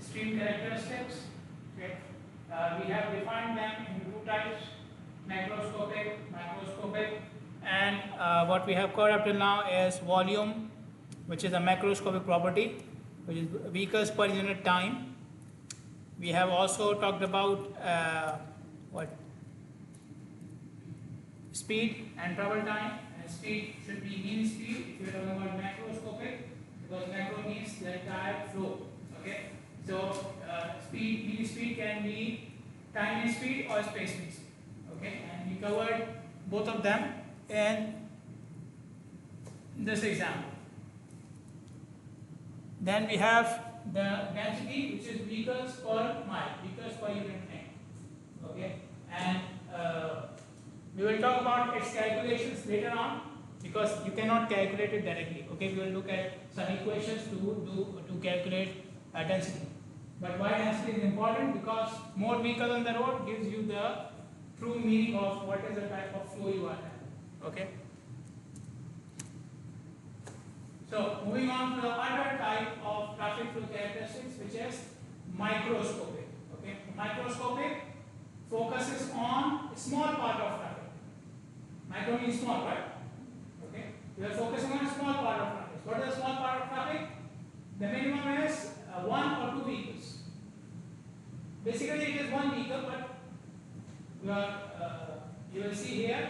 street characteristics. Okay. We have defined them in two types: macroscopic, and what we have covered up till now is volume, which is a macroscopic property, which is vehicles per unit time. We have also talked about what speed and travel time, and speed should be mean speed if you are talking about macroscopic, because macro means the entire flow. Okay, so mean speed can be time mean speed or space mean speed. Okay, and we covered both of them in this example. Then we have the density, which is vehicles per mile, vehicles per unit length. Okay, and we will talk about its calculations later on, because you cannot calculate it directly. Okay, we will look at some equations to calculate density. But why density is important? Because more vehicles on the road gives you the true meaning of what is the type of flow you are having. Okay. So moving on to the other type of traffic flow characteristics, which is microscopic. Okay, microscopic focuses on a small part of traffic. Micro means small, right? Okay, we are focusing on a small part of traffic. What is a small part of traffic? The minimum is 1 or 2 vehicles. Basically, it is one vehicle, but you will see here.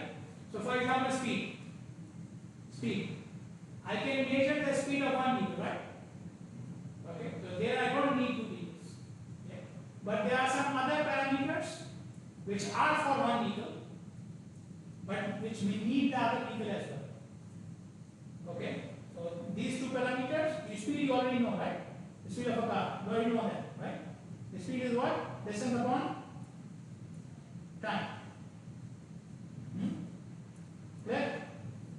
So, for example, speed. I can measure the speed of one vehicle, right? Okay, so there I don't need 2 vehicles. Okay. But there are some other parameters which are for one vehicle, but which may need the other vehicle as well. Okay, so these two parameters, the speed you already know, right? The speed of a car, you already know that, right? The speed is what? Distance upon time. Clear?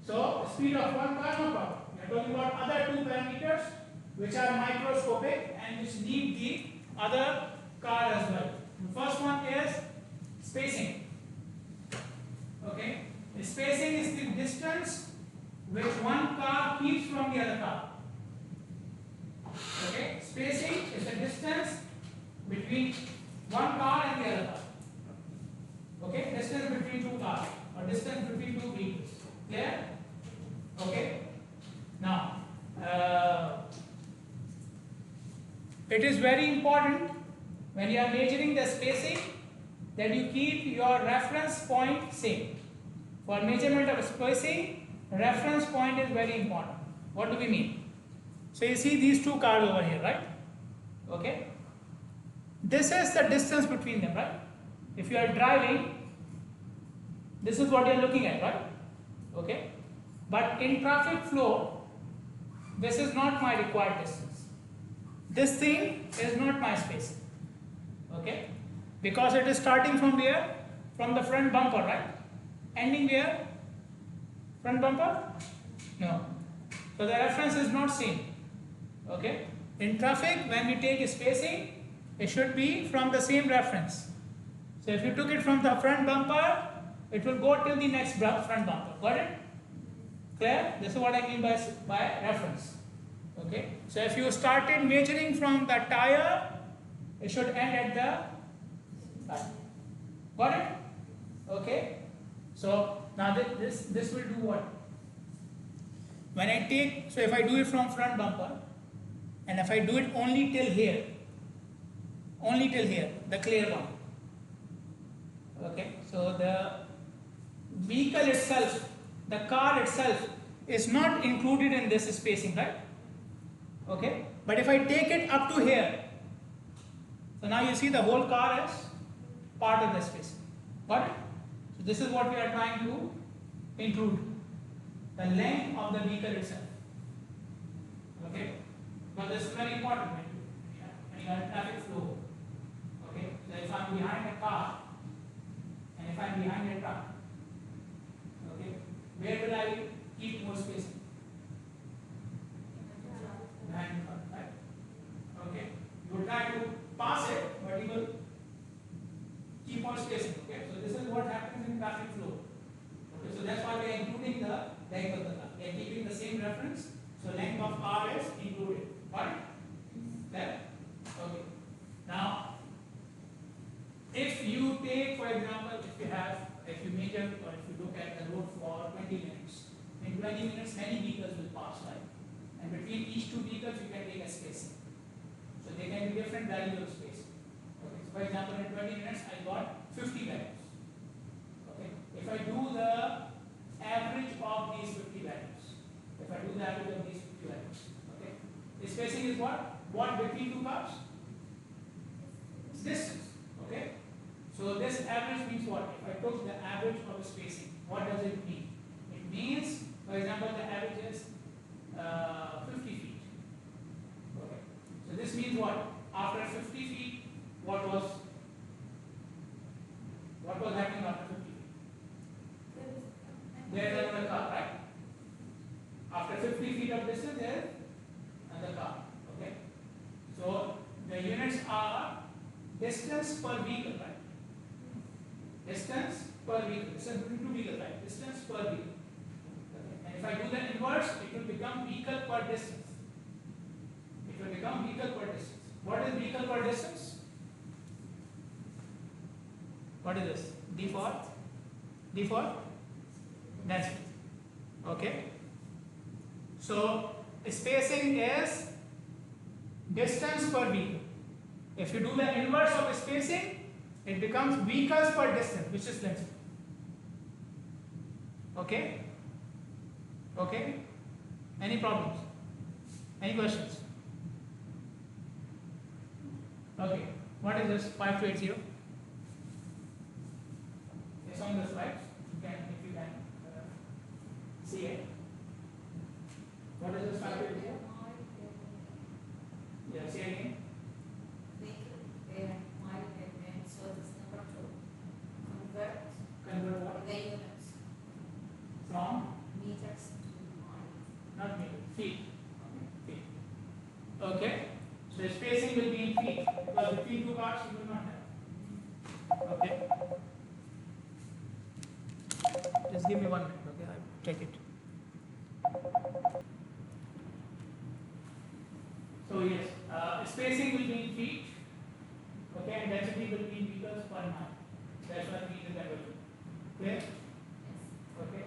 So, speed of one car, no problem. We are talking about other two parameters which are microscopic and which need the other car as well. The first one is spacing. Okay, the spacing is the distance which one car keeps from the other car. Okay, spacing is the distance between one car and the other car. Okay, distance between two cars or distance between two vehicles. Clear? Okay. Now, it is very important when you are measuring the spacing that you keep your reference point same. For measurement of spacing, reference point is very important. What do we mean? So you see these two cars over here, right? Okay. This is the distance between them, right? If you are driving, this is what you are looking at, right? Okay. But in traffic flow, this is not my required distance. This thing is not my spacing. Okay. Because it is starting from where? From the front bumper, right? Ending where? Front bumper? No. So the reference is not same. Okay. In traffic, when we take a spacing, it should be from the same reference. So if you took it from the front bumper, it will go till the next front bumper. Got it? Clear? This is what I mean by reference. Okay. So if you started measuring from the tire, it should end at the tire. Got it? Okay. So now this will do what? When I take, so if I do it from front bumper, and if I do it only till here, the clear one. Okay, so the vehicle itself, the car itself is not included in this spacing, right? Okay, but if I take it up to here, so now you see the whole car is part of the spacing. Got it? So this is what we are trying to include, the length of the vehicle itself. Okay, but this is very important when you have traffic flow. Okay, so if I'm behind a car and if I'm behind a truck, okay, where will I keep more spacing? Behind the car, right? Okay, you will try to pass it, but you will keep on spacing. Okay, so this is what happens in traffic flow. Okay, so that's why we are including the length of the car. We are keeping the same reference, so length of car is included. Got it? There? Okay. take, for example, if you measure or if you look at the road for 20 minutes, in 20 minutes many vehicles will pass, right? And between each two vehicles you can take a spacing. So they can be different values of spacing. Okay, so for example, in 20 minutes I got 50 values. Okay, if I do the average of these 50 values, okay, the spacing is what? What between two cars? It's distance. Okay, so this average means what? If I took the average of the spacing, what does it mean? It means, for example, the average is 50 feet. Okay, so this means what? After 50 feet, what was happening after 50 feet? There is another car, right? After 50 feet of distance, there is another car. Okay, so the units are distance per vehicle, right? Distance per vehicle. Distance between two vehicles, right? Distance per vehicle. Okay. And if I do the inverse, it will become vehicle per distance. It will become vehicle per distance. What is vehicle per distance? What is this? D for density. Okay. So spacing is distance per vehicle. If you do the inverse of spacing, it becomes vehicles per distance, which is density. Okay? Okay? Any problems? Any questions? Okay. What is this 5280? It's on the slides. If you can see it. What is this 5280? Yeah, say again. Convert what? The units. From? Meters to miles. Not meter, feet. Feet. Okay. So the spacing will be in feet, because between two cars you will not have. Okay. Just give me 1 minute, okay? I'll check it. So yes, spacing will be in feet, okay, and density will be in meters per mile. That's what meter conversion. Clear? Yes. Okay.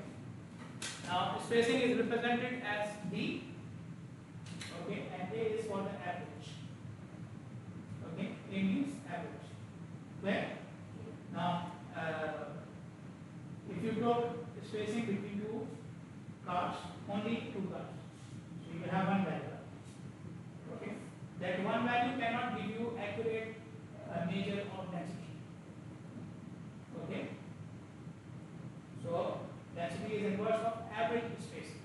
Now spacing is represented as D. Okay, and A is for the average. Okay, A means average. Clear? Now, if you took spacing between two cars, only two cars, so you will have one value. Okay, that one value cannot give you accurate measure of density. Okay, so density is inverse of average spacing.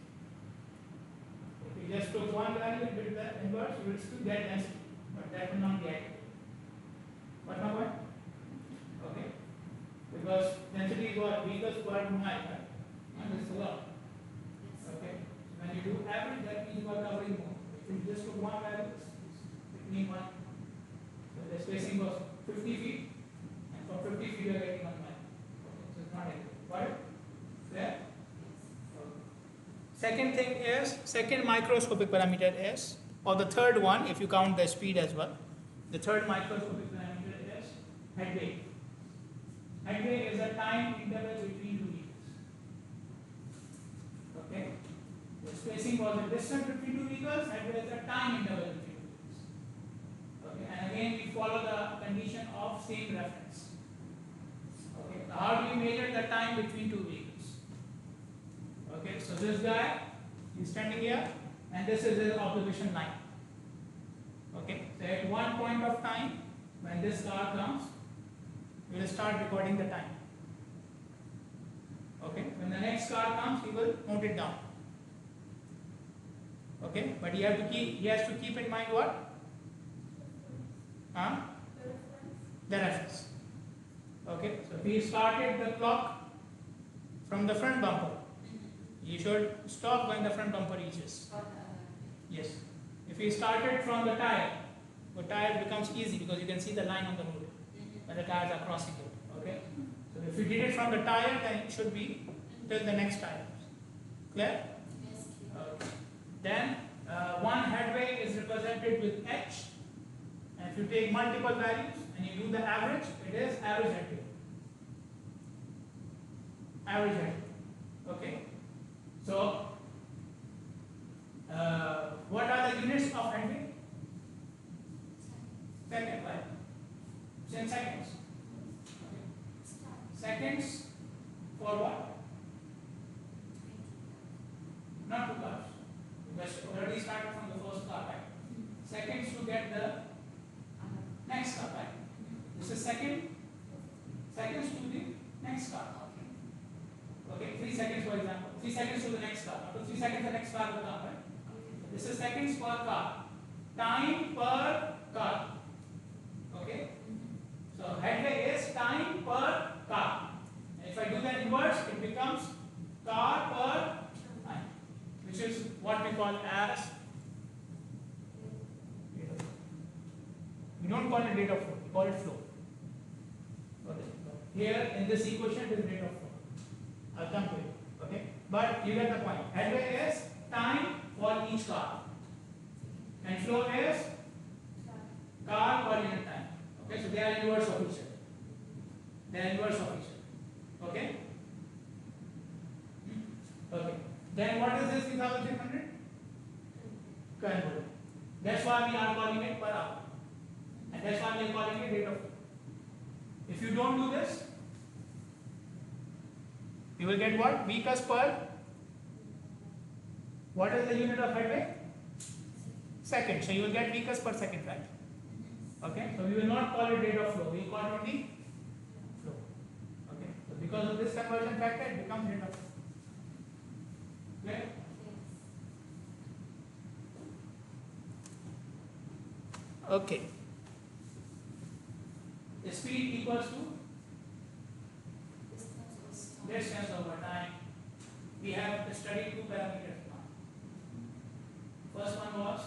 If you just took one value and did the inverse, you will still get density, but that will not be accurate. What my point? Okay, because density is what? Vehicles per mile, right? And this is a lot. Okay, so when you do average, that means you are covering more. If you just took one value, it means one. So the spacing was 50 feet, and from 50 feet you are getting 1 mile. Okay, so it's not accurate. Got it? Clear? Second thing is, second microscopic parameter is, or the third one, if you count the speed as well, the third microscopic parameter is headway. Headway is a time interval between two vehicles. Okay? The spacing was the distance between two vehicles, headway is a time interval between two vehicles. Okay, and again we follow the condition of same reference. Okay, so how do we measure the time between two vehicles? Okay, so this guy is standing here, and this is his observation line. Okay, so at one point of time, when this car comes, we will start recording the time. Okay, when the next car comes, he will note it down. Okay, but he has to keep in mind what? The reference. Okay, so if he started the clock from the front bumper, you should stop when the front bumper reaches. Yes. If he started from the tire becomes easy because you can see the line on the road when the tires are crossing it. Okay. So if you did it from the tire, then it should be till the next tire. Clear? Yes. Okay. Then one headway is represented with H, and if you take multiple values and you do the average, it is average headway. average headway. Okay. So what are the units of headway? Second, right? In seconds. Okay. Seconds for what? Not 2 cars. Because already started from the first car, right? Seconds to get the next car, right? This is second. Seconds to the next car. Okay, 3 seconds for example. 3 seconds to the next car. After 3 seconds the next car will come, right? This is seconds per car. Time per car. Okay? So headway is time per car. And if I do the inverse, it becomes car per time, which is what we call as, we don't call it rate of flow, we call it flow. Okay. Here in this equation it is rate of flow. I'll come to it. Okay. But you get the point. Headway is time for each car. And flow is car per unit time. Okay, so they are inverse of each other. They are inverse of each other. Okay? Okay. Then what is this 3300? Converter. That's why we are calling it per hour. And that's why we are calling it rate of flow. If you don't do this, you will get what? Meters per. What is the unit of headway? Second. So you will get meters per second, right? Okay. So we will not call it rate of flow. We will call it only flow. Okay. So because of this conversion factor, it becomes rate of flow. Clear? Okay. The speed equals to distance over time. We have studied 2 parameters now. First one was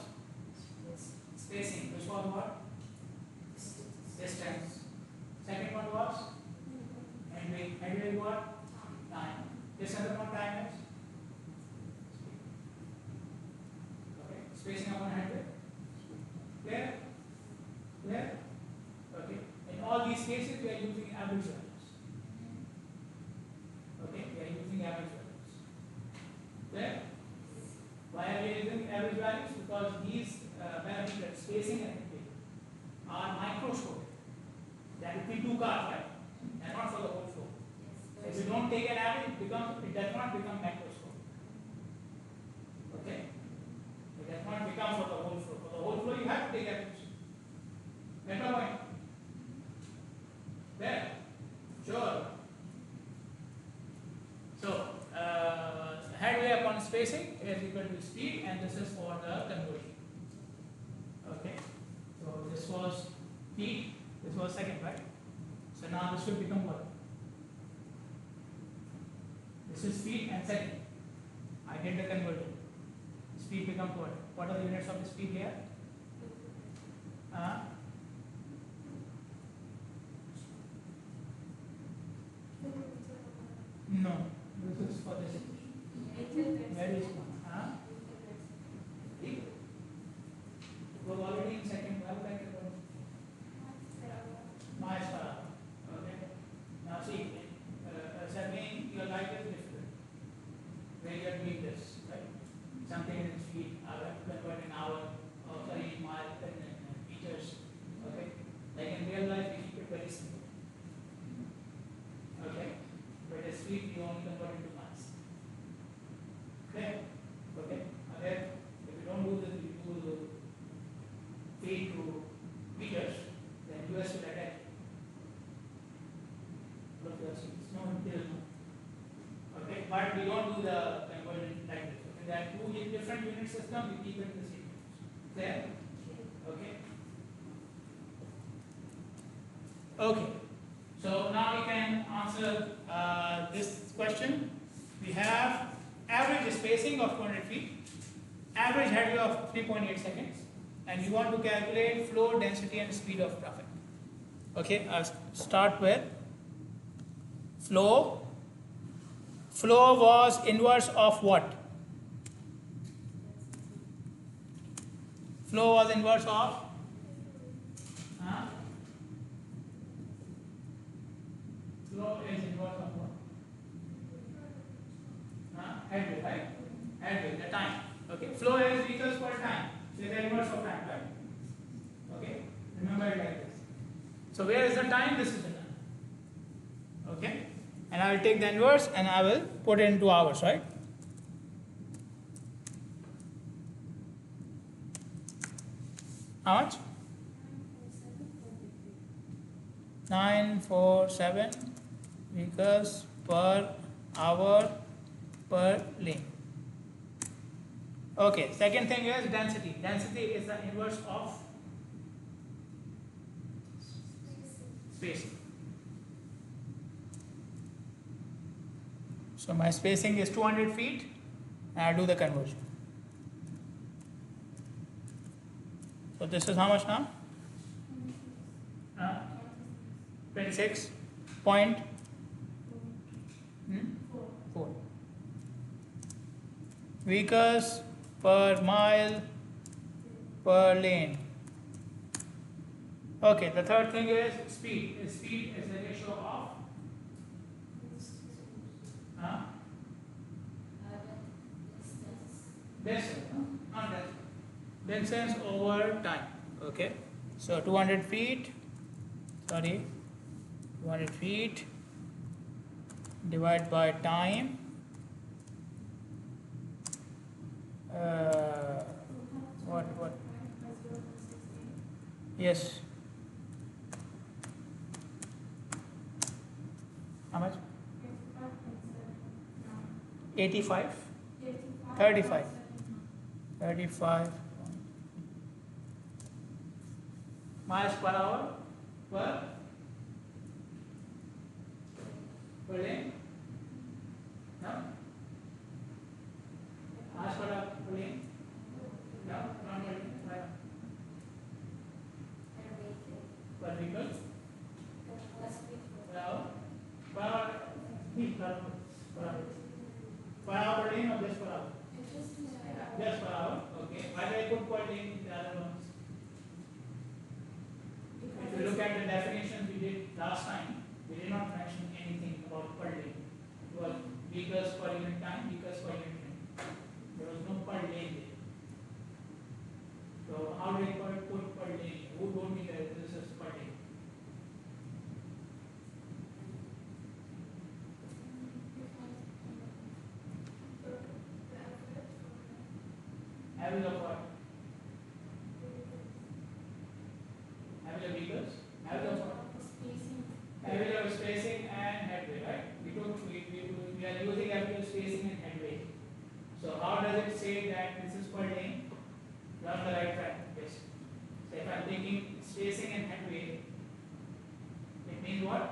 spacing, which was what? Distance. Second one was headway. Headway what? Time. This other one time is okay. Spacing upon headway. Clear? Clear? Okay. In all these cases, we are using average values. Okay, we are using average values. Clear? Why are we using average values? Because these parameters, spacing and headway, are microscopic. That would be 2 cars, right? And not for the whole flow. So if you don't take an average, it does not become macroscopic. Okay? It does not become for the whole flow. For the whole flow, you have to take average. Get my point? There? Sure. So, headway upon spacing is equal to speed, and this is for the conversion. Okay? So, this was feet, this was second, right? So, now this will become what? This is feet and second. I did the conversion. Speed becomes what? What are the units of the speed here? No, this is for this equation. Very small. It was already in second. Why would I get my star? Okay. Now see, certainly your life is different. Where you are doing this, right? Something in speed, I have to convert an hour, or sorry, mile, meters. Okay. Like in real life, we keep it very simple. Okay. But a speed you only convert into miles. Okay? Okay? Again, if you don't do this, you do the feet to meters, then US will attack you. Look, it's no until no. Okay? But we don't do the conversion like this. Okay? There are 2 different unit systems, we keep it in the same. Clear? Okay? Okay. So now we can answer this question. We have average spacing of 200 feet, average headway of 3.8 seconds, and you want to calculate flow, density, and speed of traffic. Okay, I'll start with flow. Flow was inverse of what? Flow was inverse of flow is inverse of what? flow is vehicles per time. So the inverse of time, right? Okay, remember it like this. So where is the time? This is the time. Okay, and I will take the inverse and I will put it into hours, right? How much? 947 vehicles per hour per lane. Okay, second thing is density. Density is the inverse of spacing. So my spacing is 200 feet and I do the conversion. So this is how much now? 26 point 4 vehicles per mile per lane. Okay, the third thing is speed. Speed is the ratio of distance over time. Okay, so 200 feet, 200 feet divided by time. What? Yes. How much? 85? 35. 35 miles per hour per lane? No? Miles per hour per lane? No? Not per lane? Why not? Per vehicle? Per hour? Per hour? Per hour per lane or just per hour? Just per hour. Okay. Why did I put per lane in the other ones? If you look at the definitions we did last time, we did not mention anything about per lane. It was vehicles per unit time, vehicles per unit time. There was no per lane there. So how do I put per lane? Who told me that this is per lane? Average of what? Average of vehicles? Average of what? Average of spacing and headway, right? We are using average of spacing and headway. So how does it say that this is per lane? You are on the right track. Yes. So if I am taking spacing and headway, it means what?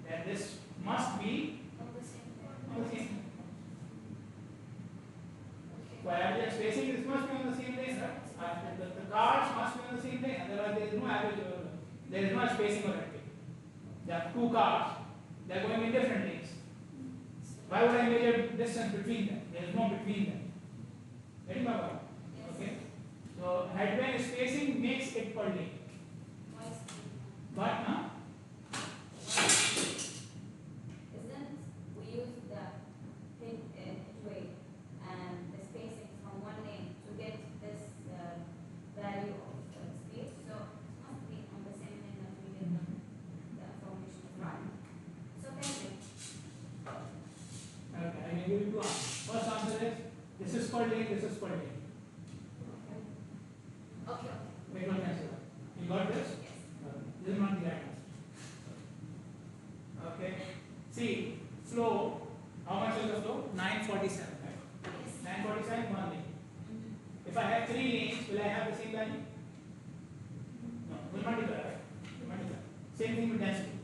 That this must be on the same. For average of spacing, this must be on the same lane, right? The cars must be on the same lane. Otherwise, there is no average. There is no spacing or headway. There are two cars. They are going in different lanes. Why would I measure distance between them? There is no between them. Getting my point? Okay. So headway and spacing makes it per lane. But Isn't we use the headway and the spacing from one lane to get this value of speed? So it must be on the same lane that we get the information from. So can okay, I will give you two answers. First answer is this is per lane, this is per lane. okay. Wait one answer. You got this? Yes. This is not the right answer. Okay. See, flow. How much is the flow? 947, right? Yes. 947, one lane. If I have 3 lanes, will I have the same value? No. Will multiply, right? Will multiply. Same thing with density.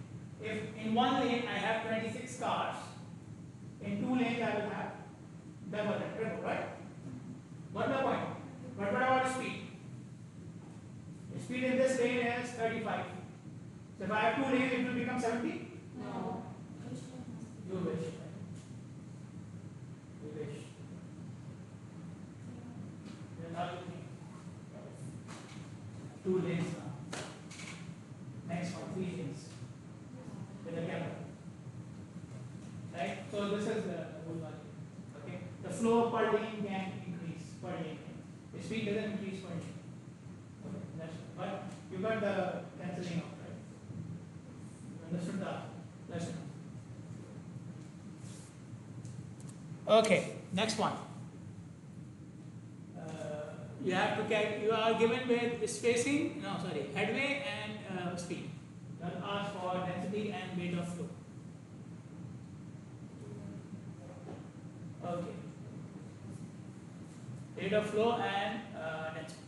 If in one lane I have 26 cars, in 2 lanes I will have double that, triple, right? What's the point? But what about speed? The speed in this lane is 35. So if I have 2 lanes, it will become 70? No. You wish. You wish. You're not looking. 2 lanes now. Next one, 3 lanes. With the camera. Right? So this is the whole value. Okay? The flow per lane can increase. got the cancelling out, right? You understood the lesson? Okay, next one. You have to you are given with spacing, no sorry, headway and speed. That asks for density and rate of flow. Okay. Rate of flow and density.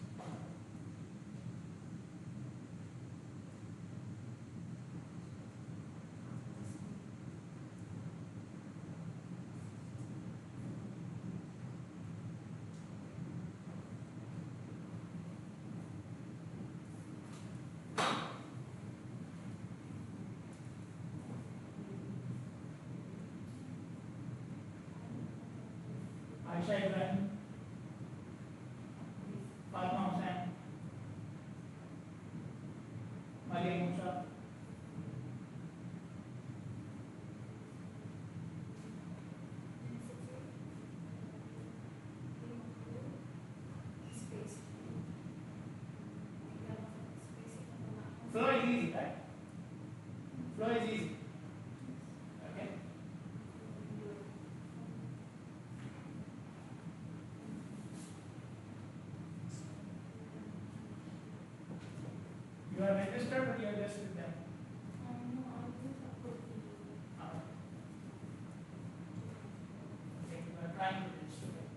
Aisha Ibrahim, Fatma Hussain, Maria Musa. Flow is easy, right? Flow is easy. Okay. You are registered, but you are just with them. Okay, you are trying to register them.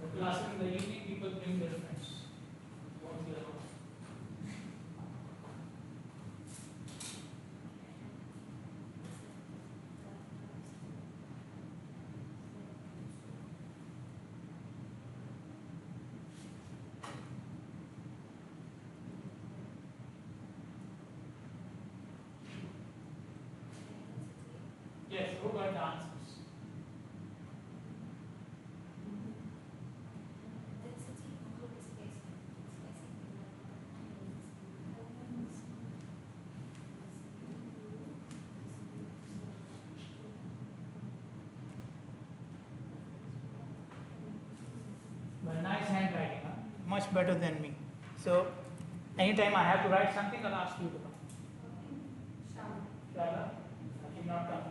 The class in the evening, people bring their friends. Won't be allowed. Yes, who got the answers? Well, nice handwriting, huh? Much better than me. So, anytime I have to write something, I'll ask you to come. Shala, I should not come.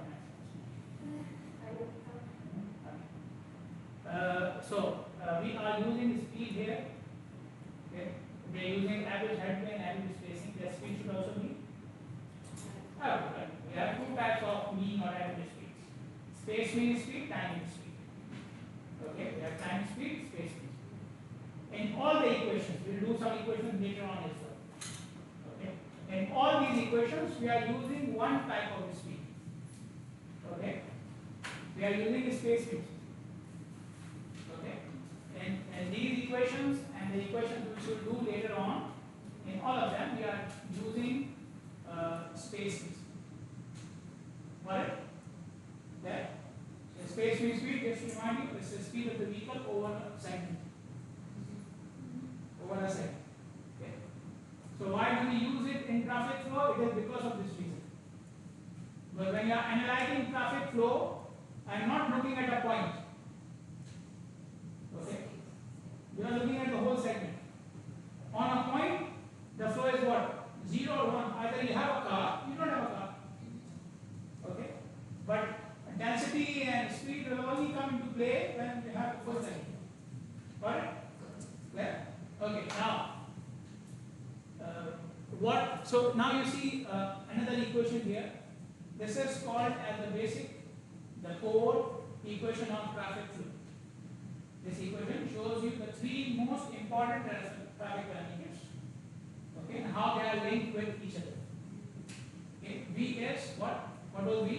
We are using speed here. Okay. We are using average headway and average spacing. The speed should also be. Right. We have two types of mean or average speeds. Space mean speed, time mean speed. Okay, we have time speed, space mean speed. In all the equations, we will do some equations later on as well. Okay. In all these equations, we are using one type of speed. Okay. We are using space speed. Okay. And these equations and the equations which we will do later on, in all of them, we are using space speed. Got it? There. So space mean speed, just to remind you, is the speed of the vehicle over a second. Over a second. Okay. So why do we use it in traffic flow? It is because of this reason. But when you are analyzing traffic flow, I am not looking at a point. Okay. You are looking at the whole segment. On a point, the flow is what? 0 or 1. Either you have a car, you don't have a car. Okay. But density and speed will only come into play when you have the full segment. Got it? Clear? Okay. Now, so now you see another equation here. This is called as the core equation of traffic flow. This equation shows you the three most important traffic parameters. Okay, and how they are linked with each other. Okay, V is what? What was V?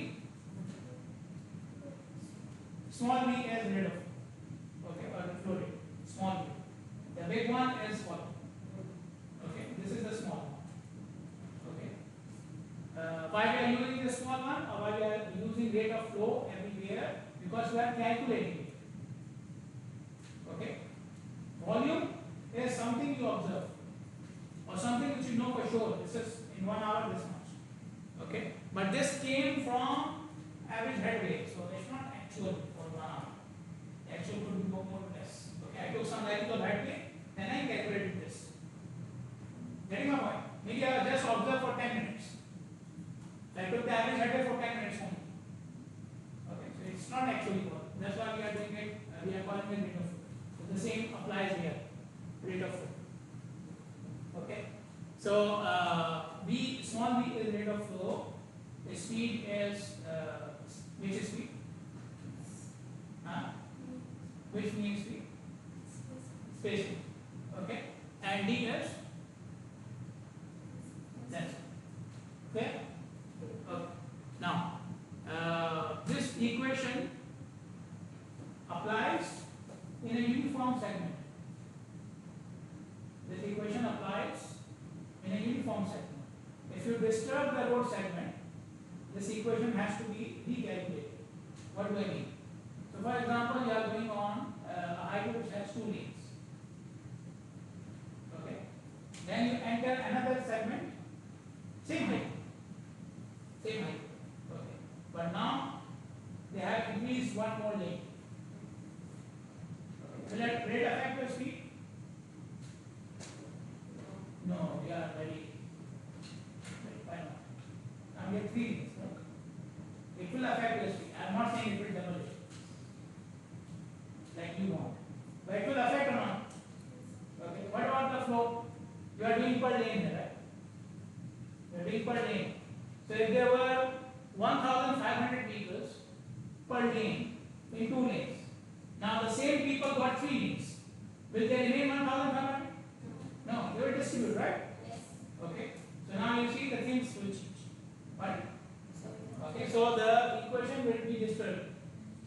Small v is rate of flow. Okay, or the flow rate. Small v. The big one is what? Okay, this is the small one. Okay. Why we are using the small one, or why we are using rate of flow everywhere? Because we are calculating it. Okay. Volume is something you observe, or something which you know for sure. This is in 1 hour this much. Okay. But this came from average headway, so it's not actual for 1 hour. The actual could be more or less. Okay. I took some like values of Headway, then I calculated this. Getting my point? Maybe I just observed for 10 minutes. So I took the average Headway for 10 minutes only. Okay, so it's not actually work. That's why we are doing it, we are calling it rate of flow. So the same applies here, rate of flow. Okay, so V, small v is rate of flow, the speed is, which is speed? Which means speed? Spacing. Okay, and D is? That's okay. Okay. Now, this equation applies in a uniform segment. This equation applies in a uniform segment. If you disturb the road segment, this equation has to be recalculated. What do I mean? So, for example, you are going on a highway which has 2 lanes. Okay. Then you enter another segment, same height. Same height. Okay. But now they have increased one more lane. Okay. Will that rate affect your speed? No, we are very fine. Now we have 3 lanes. No? It will affect your speed. I am not saying it will double it. Like you want. But it will affect or not? Okay. What about the flow? You are doing per lane here, right? You are doing per lane. So if there were 1,500 vehicles per lane in 2 lanes, now the same people got 3 lanes. Will they remain 1,500? No, they will distribute, right? Yes. Okay. So now you see the things will change. Right? Okay. So the equation will be disturbed.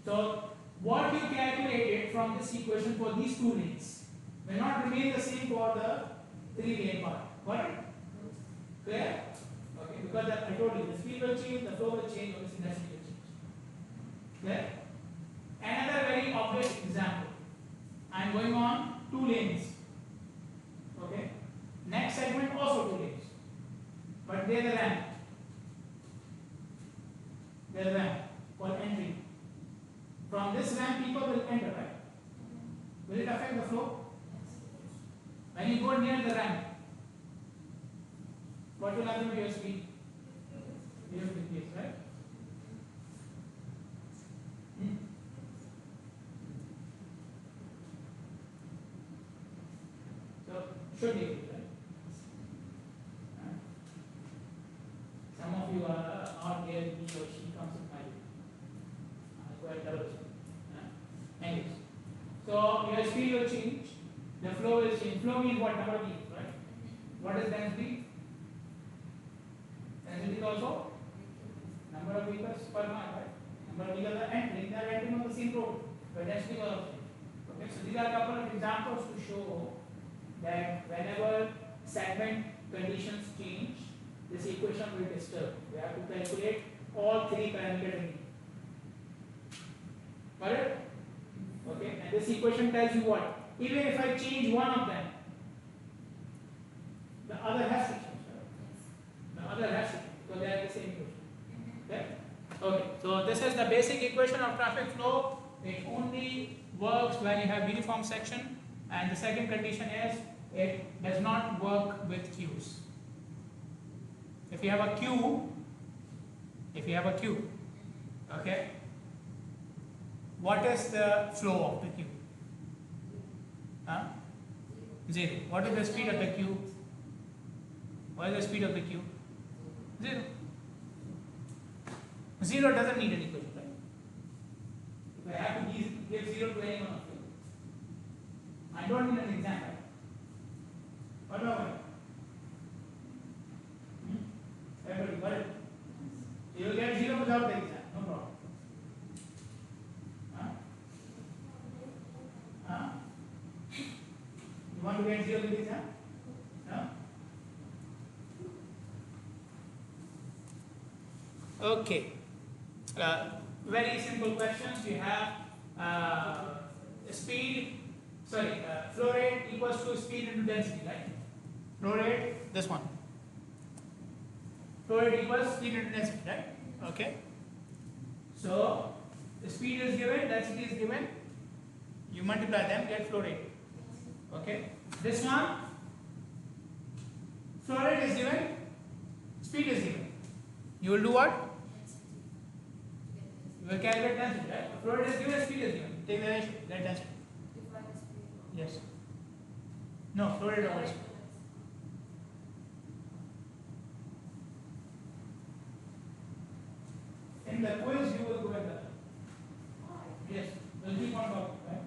So what you calculated from this equation for these 2 lanes will not remain the same for the 3 lane part. Got it? Clear? Okay, because I told you the speed will change, the flow will change, obviously density will change. Clear? Another very obvious example. I am going on 2 lanes. Okay? Next segment also 2 lanes. But there is a ramp. There is a ramp for entry. From this ramp people will enter, right? Will it affect the flow? When you go near the ramp, what will happen to your speed? You have to decrease, right? So, should decrease, right? Some of you are not there, he or she comes with my quite double. Anyways, so your speed will change, the flow will change. Flow means what? Number of vehicles, right? What is density? Density is also number of vehicles per mile, right? Number of vehicles are entering, they are entering on the same road, but density will also change. Okay, so these are a couple of examples to show that whenever segment conditions change, this equation will disturb. We have to calculate all 3 parameters. Got it? Okay, and this equation tells you what? Even if I change one of them, the other has to change. Right? The other has to change because they are the same equation. Okay? Okay, so this is the basic equation of traffic flow. It only works when you have uniform section, and the second condition is it does not work with queues. If you have a queue, okay, what is the flow of the queue? 0. What is the speed of the queue? What is the speed of the queue? 0. 0 doesn't need an equation, right? If I have to give 0 to any one of you, I don't need an exam, right? What about it? Everybody got it? You will get 0 without the exam, no problem. You want to get 0 in the exam? No? Okay. Very simple questions. We have flow rate equals to speed into density, right? Flow rate, this one. Flow rate equals speed into density, right? Okay. So the speed is given, density is given. You multiply them, get flow rate. Okay. This one, flow rate is given, speed is given. You will do what? You will calculate density, right? Flow rate is given, speed is given. Take the ratio, let density. Yes. No, flow rate over speed. In the quiz, you will go in the. Yes, we'll keep on talking, right?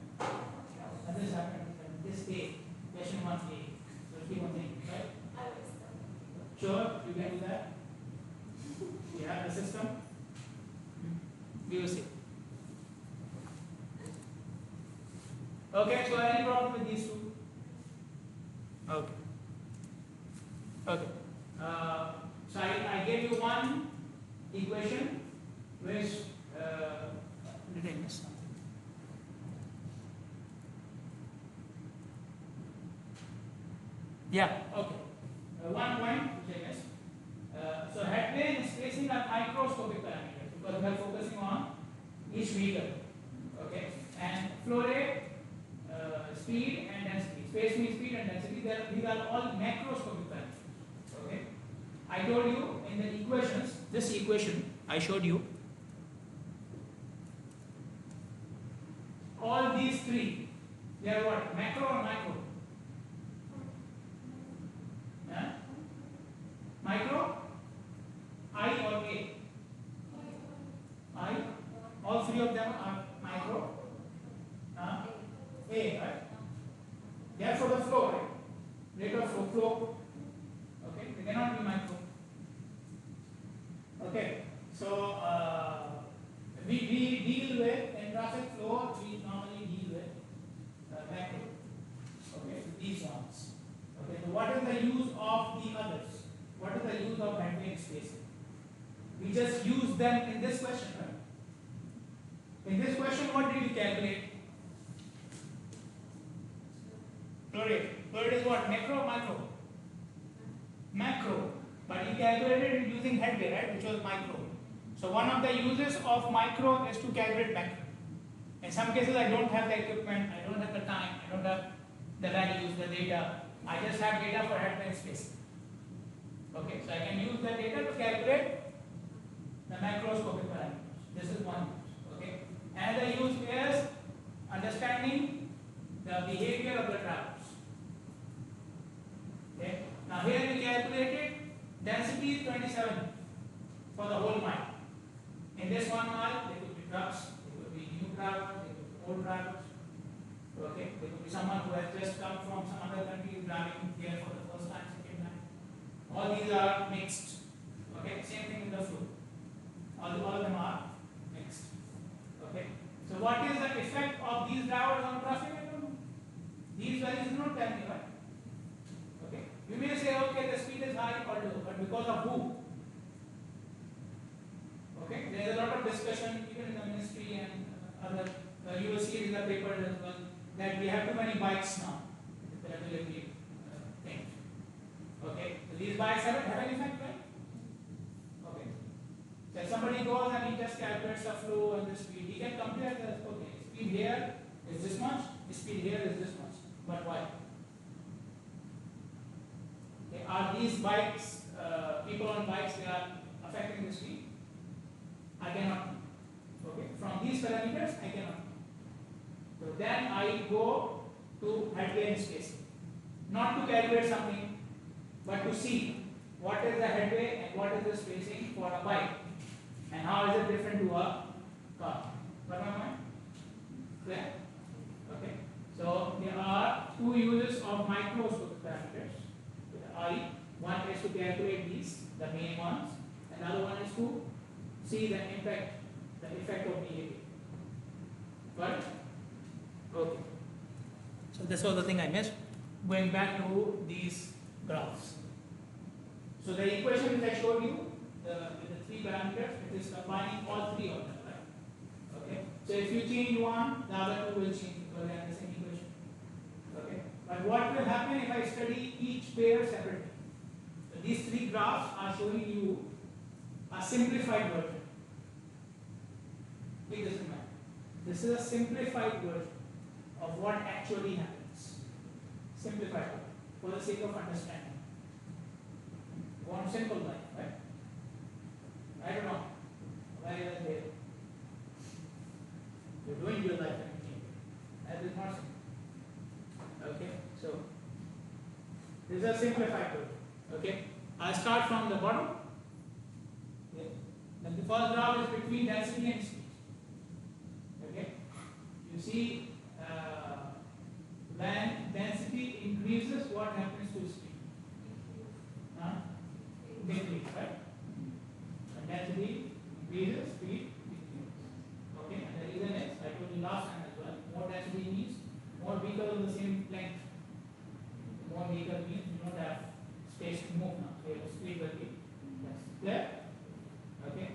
And this happened, this A, question 1A. We'll keep on thinking, right? Sure, you can do that. You have the system. We will see. Okay, so any problem with these two? Okay. Okay. So I gave you one equation which did I miss something? Yeah, okay. One point which I missed. So headway and spacing are microscopic parameters because we are focusing on each vehicle. Okay, and flow rate, speed and density. Space means speed and density. These are all macroscopic parameters. Okay, I told you in the equations. This equation I showed you. All these three, they are what? Macro or micro? Yeah? Micro? I or A? I? All three of them are micro? A, right? They are for the flow, right? Rate of flow. Okay, they cannot be micro. Okay, so we deal with in traffic flow, we normally deal with macro. Okay, these ones. Okay, so what is the use of the others? What is the use of headway and spacing? We just use them in this question, right? In this question, what did you calculate? Flow rate. Flow rate is what? Macro or micro? Macro. But you calculated it using headway, right? Which was micro. So one of the uses of micro is to calculate macro. In some cases, I don't have the equipment, I don't have the time, I don't have the values, the data. I just have data for headway and spacing. Okay, so I can use the data to calculate the macroscopic parameters. This is one use. Okay. Another use is understanding the behavior of the travelers. Okay. Now here we calculated density is 27 for the whole mile. In this 1 mile, there could be trucks, there could be new travelers, there could be old travelers. Okay, there could be someone who has just come from some other country driving here for the first time, second time. All these are mixed. Okay, same thing with the flow. All of them are mixed. Okay, so what is the effect of these drivers on traffic? I don't know. These values do not tell me, right? Okay, you may say, okay, the speed is high or low, but because of who? Okay, there is a lot of discussion even in the ministry and other. You will see it in the paper as well that we have too many bikes now. The availability thing. Okay, so these bikes have an effect, right? Okay, so if somebody goes and he just calculates the flow and the speed, he can compare the okay, speed here is this much, speed here is this much. But why? Okay, are these bikes, people on bikes, they are affecting the speed? I cannot know. Okay, from these parameters, I cannot know. So then I go to headway and spacing. Not to calculate something, but to see what is the headway and what is the spacing for a bike. And how is it different to a car. Got my point? Clear? Okay. So there are two uses of microscopic parameters. With I, one is to calculate these, the main ones, and the other one is to see the impact, the effect of behavior. Got it? Okay. So this was the thing I missed. Going back to these graphs. So the equation which I showed you, the three parameters, it is combining all three of them, right? Okay. So if you change one, the other two will change because they are the same equation. Okay. But what will happen if I study each pair separately? So these three graphs are showing you a simplified version. Keep this in mind. This is a simplified version of what actually happens. simplify it for the sake of understanding. You want simple life, right? I don't know. Why are they? You're doing your life everything. That is not simple. Okay, so this is a simplified code. Okay, I start from the bottom. Okay. Then the first graph is between density and speed. Okay, you see when density increases, what happens to speed? Decrease, right? When density increases, speed decreases. Okay, and the reason is, I told you last time as well, more density means more vehicles of the same length. More vehicle means you don't have space to move now, so your speed will be less. Clear? Okay.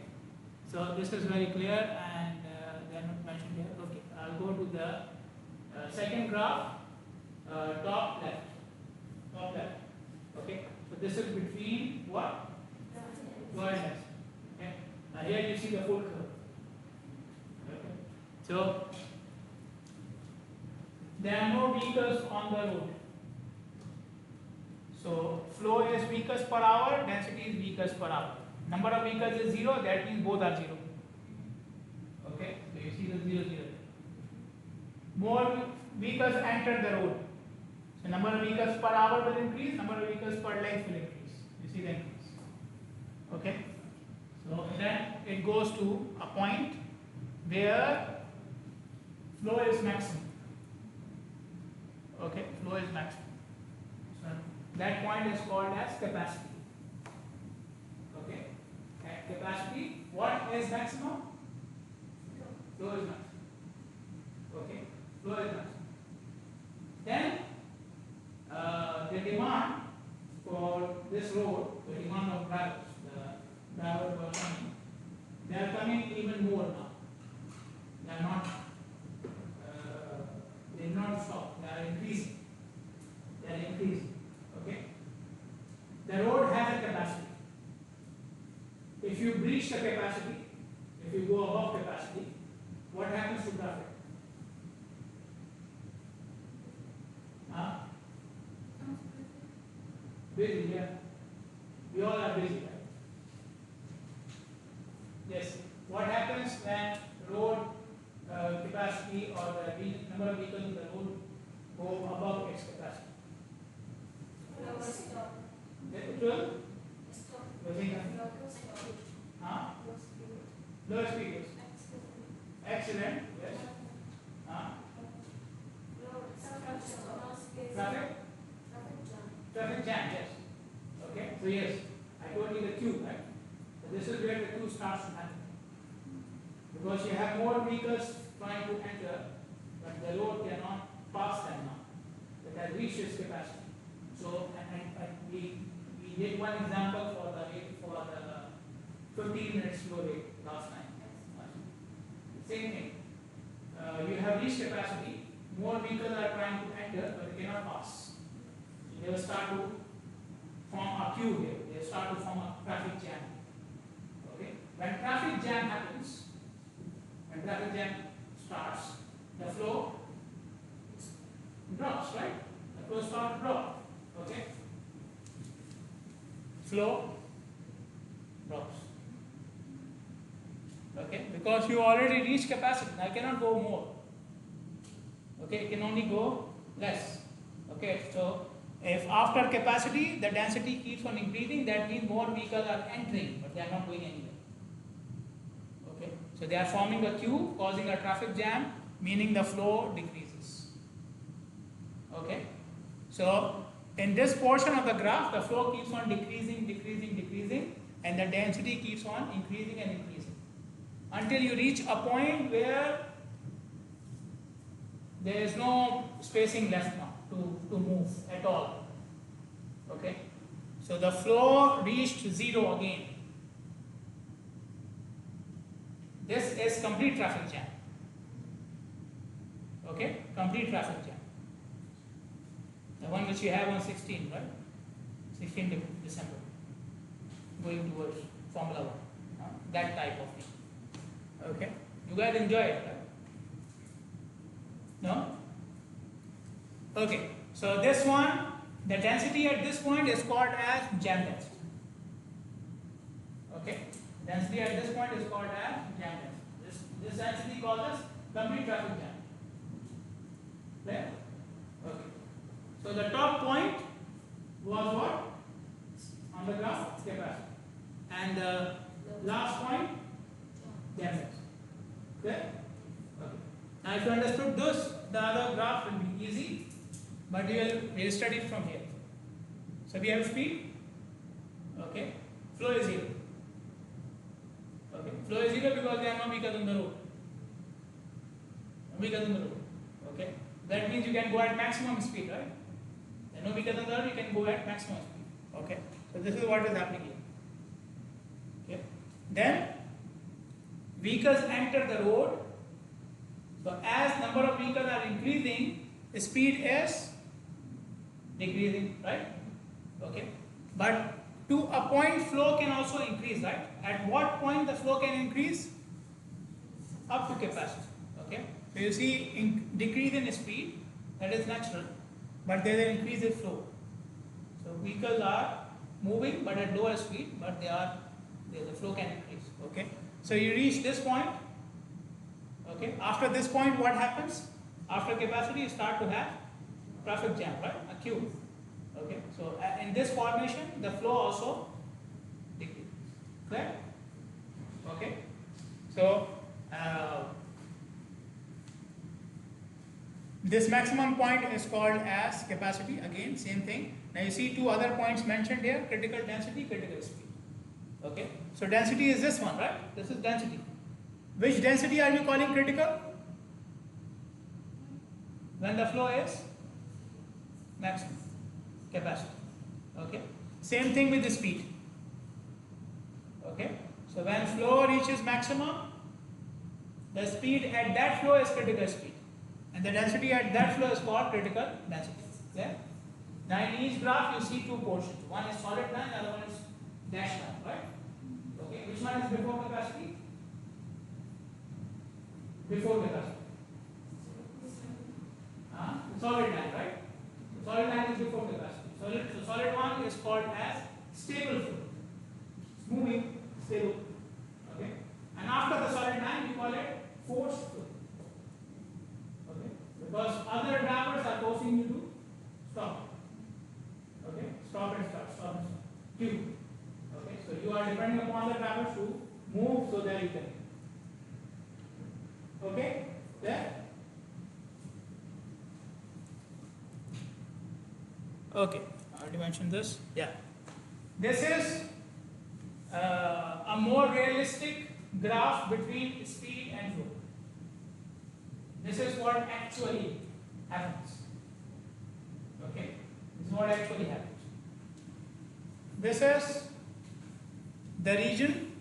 So this is very clear, and they are not mentioned here. Okay, I'll go to the second graph, top left. Top left. Okay. So this is between what? Flow and density. Okay. Now here you see the full curve. Okay. So there are no vehicles on the road. So flow is vehicles per hour, density is vehicles per hour. Number of vehicles is 0, that means both are 0. Okay, so you see the 0, 0. More vehicles enter the road. So number of vehicles per hour will increase, number of vehicles per length will increase. You see the increase. Okay, so then it goes to a point where flow is maximum. Okay, flow is maximum. So that point is called as capacity. Okay, at capacity, what is maximum? Flow is maximum. Okay, flow is maximum. Then the demand for this road, the demand of drivers, the drivers who are coming, they are coming even more now. They are not. They do not stop. They are increasing. They are increasing. Okay. The road has a capacity. If you breach the capacity, if you go above capacity, what happens to traffic? Busy, yeah. We all are busy, right? Yes. What happens when road capacity or the number of vehicles in the road go above its capacity? It will? Lower speed. Accident? Yes. Traffic jam, yes. Okay, so yes, I told you the queue, right? So this is where the queue starts to happen. Because you have more vehicles trying to enter, but the road cannot pass them now. It has reached its capacity. So, and we did one example for the 15 minutes flow rate last time. Same thing. You have reached capacity, more vehicles are trying to enter, but they cannot pass. So they will start to form a queue here. They start to form a traffic jam. Okay? When traffic jam happens, when traffic jam starts, the flow drops, right? The flow starts to drop. Okay? Flow drops. Okay? Because you already reached capacity. I cannot go more. Okay? It can only go less. Okay? So, if after capacity the density keeps on increasing, that means more vehicles are entering, but they are not going anywhere. Okay? So they are forming a queue, causing a traffic jam, meaning the flow decreases. Okay? So in this portion of the graph, the flow keeps on decreasing, and the density keeps on increasing and increasing until you reach a point where there is no spacing left now to move at all. Okay? So the flow reached 0 again. This is complete traffic jam. Okay? Complete traffic jam. The one which you have on 16, right? 16 December. Going towards Formula 1. That type of thing. Okay? You guys enjoy it, right? No? Okay, so this one, the density at this point is called as jam density. Okay, density at this point is called as jam density. This density causes complete traffic jam. Clear? Okay. So the top point was what? On the graph, capacity. And the last point, jam density. Clear? Okay. Now if you understood this, the other graph will be easy, but we will study it from here. So we have speed. Okay. Flow is zero. Okay. Flow is zero because there are no vehicles on the road. No vehicles on the road. Okay. That means you can go at maximum speed, right? There are no vehicles on the road, you can go at maximum speed. Okay. So this is what is happening here. Okay. Then vehicles enter the road. So as number of vehicles are increasing, speed is decreasing, right? Okay. But to a point, flow can also increase, right? At what point the flow can increase? Up to capacity. Okay. So you see decrease in speed, that is natural, but there is an increase in flow. So vehicles are moving but at lower speed, but the flow can increase. Okay. So you reach this point. Okay. After this point, what happens? After capacity, you start to have traffic jam, right? A queue. Okay. So in this formation, the flow also decreases. Clear? Okay. So this maximum point is called as capacity. Again, same thing. Now you see two other points mentioned here: critical density, critical speed. Okay. So density is this one, right? This is density. Which density are we calling critical? When the flow is maximum capacity. Okay. Same thing with the speed. Okay. So when flow reaches maximum, the speed at that flow is critical speed, and the density at that flow is called critical density. Yeah. Now in each graph you see two portions. One is solid line, the other one is dashed line, right? Okay. Which one is before capacity? Before capacity. Solid line, right? So solid line is before capacity. So solid one is called as stable flow. It's moving, stable. Okay. And after the solid line, we call it forced flow. Okay. Because other drivers are forcing you to stop. Okay. Stop and start. Stop and stop. Q. Okay. So you are depending upon the drivers to move so that you can. Okay. There. Okay, I already mentioned this. Yeah. This is a more realistic graph between speed and flow. This is what actually happens. Okay, this is what actually happens. This is the region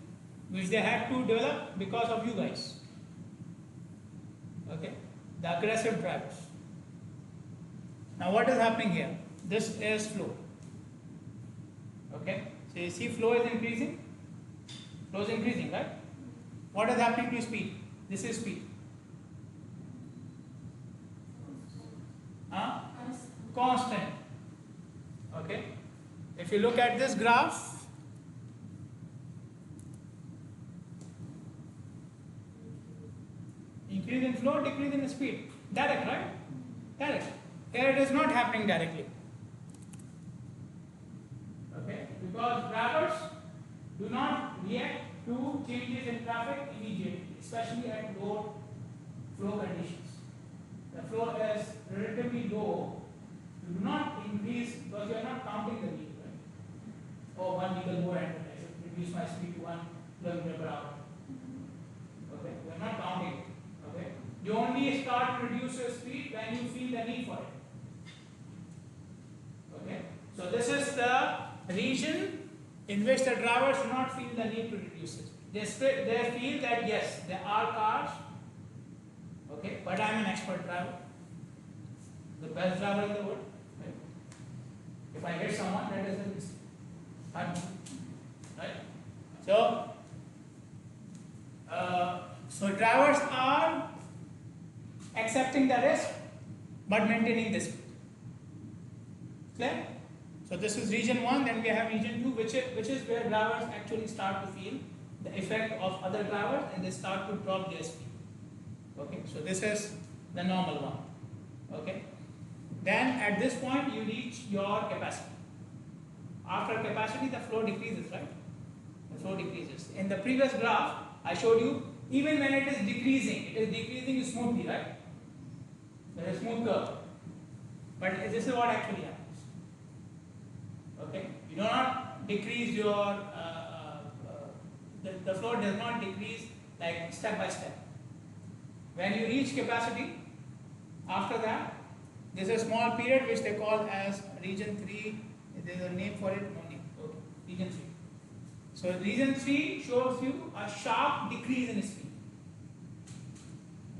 which they had to develop because of you guys. Okay, the aggressive drivers. Now, what is happening here? This is flow. Okay, so you see flow is increasing. Flow is increasing, right? What is happening to speed? This is speed. Constant. Okay. If you look at this graph, increase in flow, decrease in speed. Direct, right? Direct. Here it is not happening directly. Okay. Because drivers do not react to changes in traffic immediately, especially at low flow conditions. The flow is relatively low. You do not increase because you are not counting the vehicle. Right? Oh, one vehicle more and I should reduce my speed to 1 km per hour. Okay, you are not counting it. Okay, you only start to reduce your speed when you feel the need for it. Okay, so this is the region in which the drivers do not feel the need to reduce it. They feel that yes, there are cars. Okay, but I am an expert driver, the best driver in the world. Right? If I hit someone, that is a mistake. Right? So drivers are accepting the risk, but maintaining the speed. Clear? So this is region 1, then we have region 2, which is where drivers actually start to feel the effect of other drivers and they start to drop their speed. Okay, so this is the normal one. Okay, then at this point you reach your capacity. After capacity, the flow decreases, right? The flow decreases. In the previous graph, I showed you even when it is decreasing smoothly, right? There is a smooth curve. But this is what actually happens. Okay, you do not decrease your the flow does not decrease like step by step. When you reach capacity, after that, there is a small period which they call as region 3. There is a name for it, no name. Okay, region 3. So region 3 shows you a sharp decrease in speed.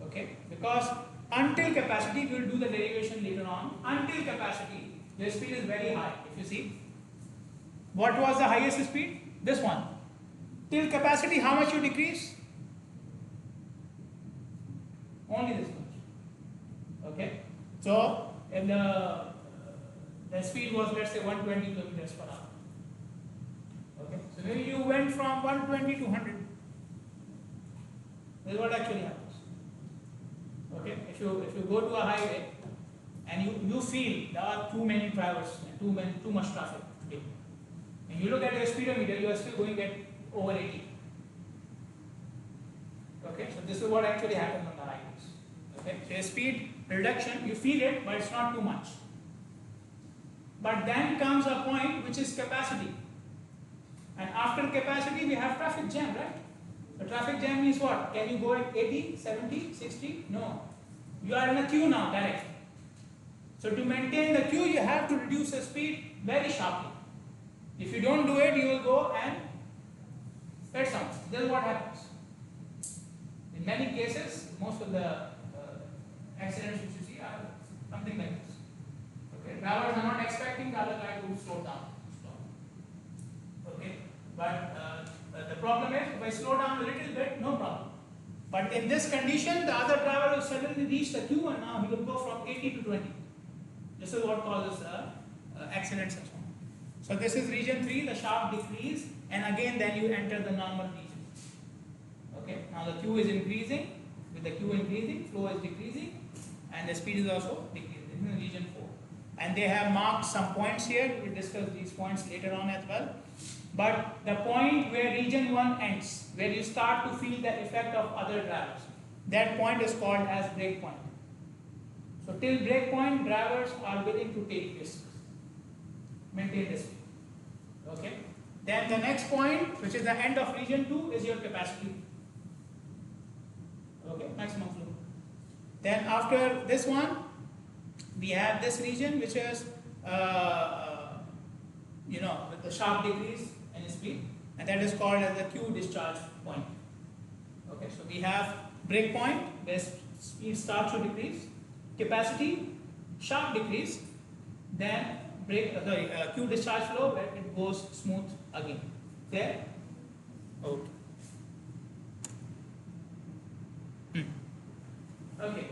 Okay, because until capacity, we will do the derivation later on. Until capacity, the speed is very high. If you see, what was the highest speed? This one. Till capacity, how much you decrease? Only this much. Okay. So if the speed was, let's say, 120 kilometers per hour. Okay. So maybe you went from 120 to 100. This is what actually happens. Okay. If you go to a highway and you feel there are too many drivers and too much traffic, okay, and you look at your speedometer, you are still going at over 80. Okay, so this is what actually happens on the highways. Okay, so a speed reduction, you feel it, but it's not too much. But then comes a point which is capacity. And after capacity, we have traffic jam, right? The traffic jam means what? Can you go at 80, 70, 60? No. You are in a queue now, directly. So to maintain the queue, you have to reduce the speed very sharply. If you don't do it, you will go and hit something. This is what happens. In many cases, most of the accidents which you see are something like this. Okay, drivers are not expecting the other guy to slow down. Okay, but the problem is if I slow down a little bit, no problem. But in this condition, the other driver will suddenly reach the queue and now he will go from 80 to 20. This is what causes accidents and so on. So this is region 3, the sharp decrease, and again then you enter the normal region. Okay, now the queue is increasing, with the queue increasing, flow is decreasing, and the speed is also decreasing. This is region 4. And they have marked some points here, we will discuss these points later on as well. But the point where region 1 ends, where you start to feel the effect of other drivers, that point is called as break point. So till break point, drivers are willing to take risks, maintain the speed. Okay. Then the next point, which is the end of region 2, is your capacity. Okay, maximum flow. Then after this one, we have this region which is, with the sharp decrease in speed, and that is called as the Q discharge point. Okay, so we have break point where speed starts to decrease, capacity, sharp decrease, then Q discharge flow where it goes smooth again. There? Okay. Okay.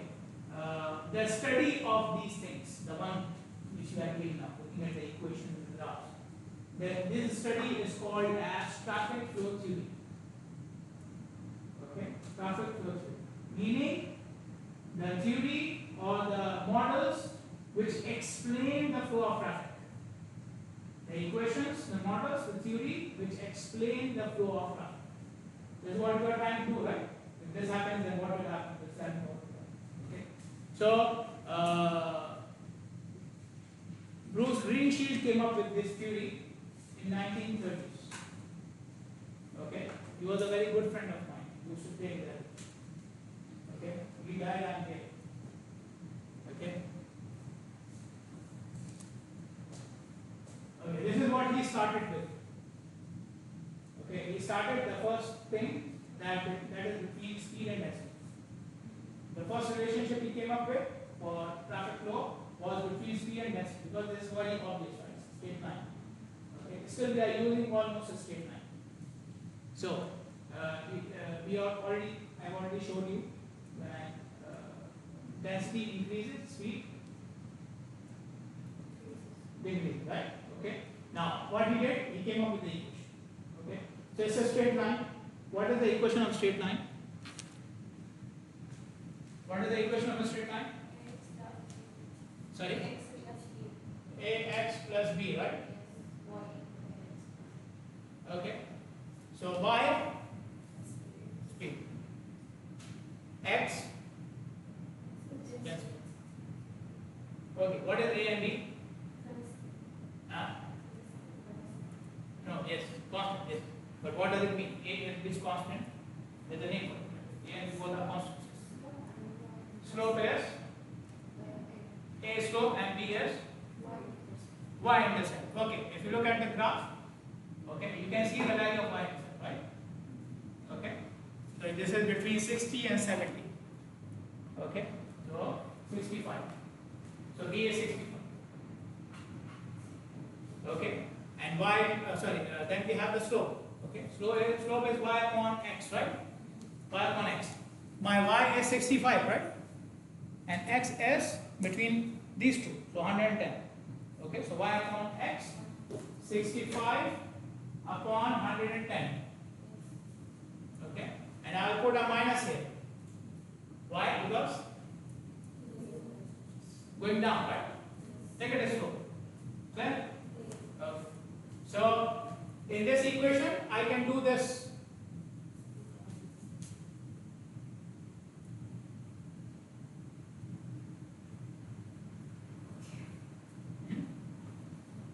The study of these things, the one which you are doing now, looking at the equations and graphs, this study is called as traffic flow theory. Okay, traffic flow theory, meaning the theory or the models which explain the flow of traffic. The equations, the models, the theory which explain the flow of traffic. This is what we are trying to do, right? If this happens, then what will happen? This happens. Okay. So Bruce Greenshields came up with this theory in 1930s. Okay, he was a very good friend of mine. He used to take that. Okay, he died on here. Okay. Okay, this is what he started with. Okay, he started the first thing that is between speed and density. The first relationship he came up with for traffic flow was between speed and density, because this is very obvious, right? Straight line. Okay, still they are using almost a straight line. So I've already showed you when density increases, speed degree, right? Okay. Now what he did, he came up with the equation. Okay. So it's a straight line. What is the equation of straight line? What is the equation of a straight line? Sorry? Ax plus b, right? Okay. So y speed. X. Yes. Okay. What is a and b? No, yes, constant, yes. But what does it mean? A and b is constant. There's a name for it. A and b both are constants. Slope is A slope and B is y-intercept. Okay, if you look at the graph, okay, you can see the value of y-intercept, right? Okay, so this is between 60 and 70. Okay, so 65. So B is 65. Okay, and then we have the slope. Okay, slope is y upon x, right? Y upon x. My y is 65, right? And x is between these two, so 110. Okay, so y upon x, 65 upon 110. Okay, and I will put a minus here. Why? Because going down, right? Negative slope. Clear? Okay. So in this equation, I can do this.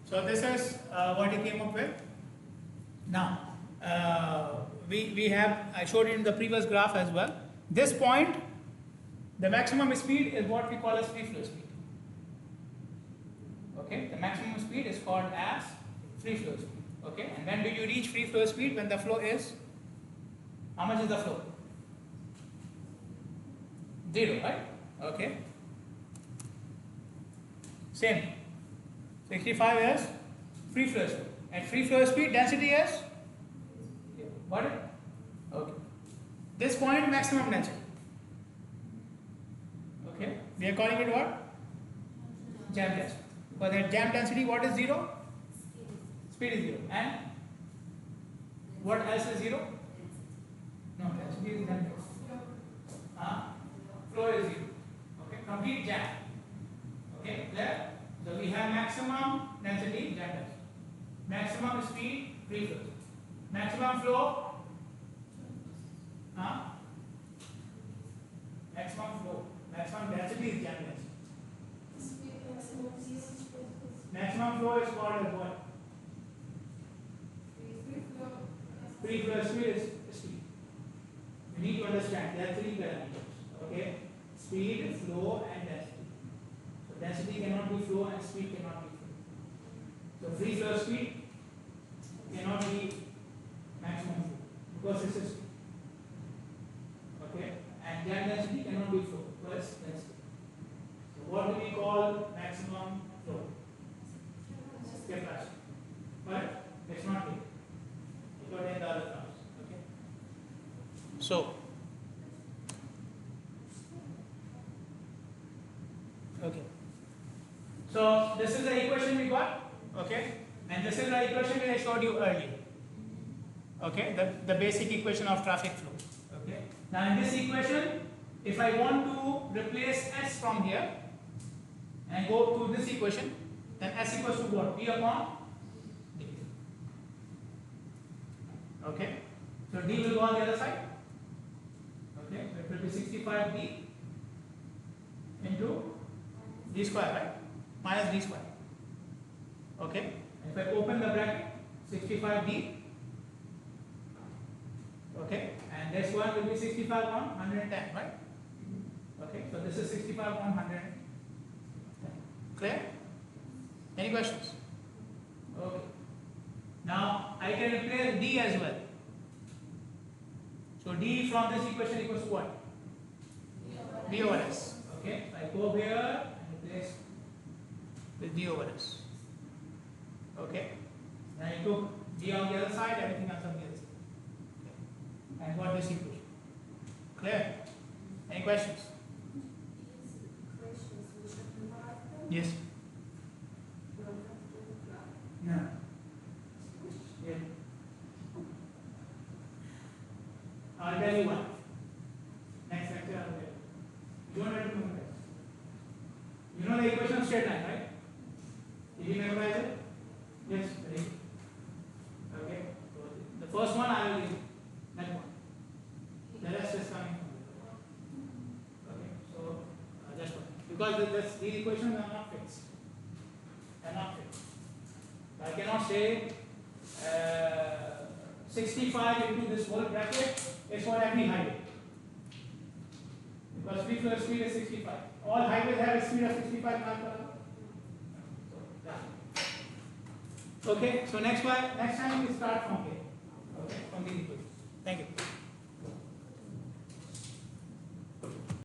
So this is what he came up with. Now, I showed it in the previous graph as well. This point, the maximum speed is what we call as free flow speed. Okay, the maximum speed is called as free flow speed. Okay, and when do you reach free flow speed? When the flow is, how much is the flow? 0, right? Okay. Same. 65 is free flow speed. And free flow speed density is what? Okay. This point maximum density. Okay. We are calling it what? Jam density. For that jam density, what is 0? Speed is 0. And what else is 0? No, density is jam density. Flow is 0. Okay. Complete jam. Okay. Clear? So we have maximum density, jam density. Maximum speed, free flow. Maximum flow, maximum density is jam density. Maximum flow is called as what? Free flow speed is speed. You need to understand there are 3 parameters. Okay? Speed, flow, and density. So density cannot be flow and speed cannot be flow. So free flow speed cannot be maximum flow because it's a speed. Okay? And jam density cannot be flow because density. So what do we call maximum flow? Capacity. But it's not here. It got in the other class. Okay? So okay. So this is the equation we got, okay, and this is the equation that I showed you earlier, okay, the basic equation of traffic flow, okay. Now in this equation, if I want to replace S from here and go to this equation, then S equals to what? D upon D. Okay, so D will go on the other side, okay, so it will be 65D into D square, right? Minus D square. Okay. If I open the bracket, 65D. Okay. And this one will be 65 on 110, right? Okay. So this is 65 on 110. Clear? Any questions? Okay. Now I can replace D as well. So D from this equation equals what? B over S. Okay. So I go here and replace with D over S. Okay. Then I took D on the other side, everything else on the other side. Okay. And got this equation. Clear? Any questions? No. Yeah. I'll tell you one. Next lecture I'll tell you. You don't have to memorize. You know the equation of straight line, right? Did you memorize it? Yes, very good. Okay. So the first one I will give. That one. The rest is coming from the okay. So just one. Because these equations are not fixed. They are not fixed. I cannot say 65 into this whole bracket is for every highway. Because free flow speed is 65. All highways have a speed of 65 miles per hour. So, yeah. Okay, so next time we start from here. Okay, from the equation. Thank you.